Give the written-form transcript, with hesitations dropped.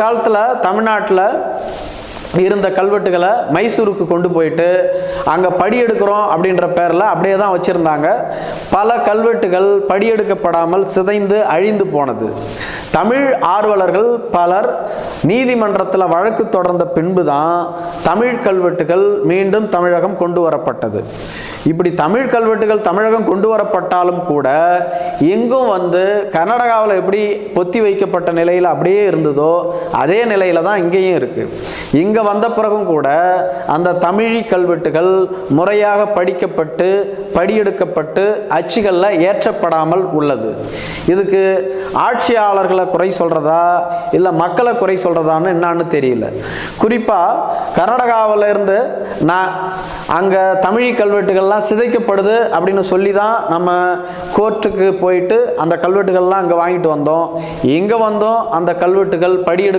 காலத்தில் தமிழ்நாட்டில் இருந்த கல்வெட்டுகளை மைசூருக்கு கொண்டு போயிட்டு அங்கே படி எடுக்கிறோம் அப்படின்ற பேரில் அப்படியே தான் வச்சுருந்தாங்க. பல கல்வெட்டுகள் படியெடுக்கப்படாமல் சிதைந்து அழிந்து போனது. தமிழ் ஆர்வலர்கள் பலர் நீதிமன்றத்தில் வழக்கு தொடர்ந்த பின்பு தான் தமிழ் கல்வெட்டுகள் மீண்டும் தமிழகம் கொண்டு வரப்பட்டது. இப்படி தமிழ் கல்வெட்டுகள் தமிழகம் கொண்டு வரப்பட்டாலும் கூட எங்கும் கர்நாடகாவில் எப்படி பொத்தி வைக்கப்பட்ட நிலையில் அப்படியே இருந்ததோ அதே நிலையில தான் இங்கேயும் இருக்கு. இங்கே வந்த பிறகும் கூட அந்த தமிழி கல்வெட்டுகள் முறையாக படிக்கப்பட்டு படியெடுக்கப்பட்டு அச்சுகளில் ஏற்றப்படாமல் உள்ளது. இதுக்கு ஆட்சியாளர்களை குறை சொல்றதா இல்லை மக்களை குறை சொல்றதான்னு என்னன்னு தெரியல. குறிப்பாக கர்நாடகாவில் இருந்து நான் அங்கே தமிழி கல்வெட்டுகள்லாம் சிதைக்கப்படுது அப்படின்னு சொல்லி தான் நம்ம கோர்ட்டுக்கு போயிட்டு அந்த கல்வெட்டுகள்லாம் அங்கே வாங்கிட்டு வந்தோம். இங்கே வந்தோம் அந்த கல்வெட்டுகள் படியெடு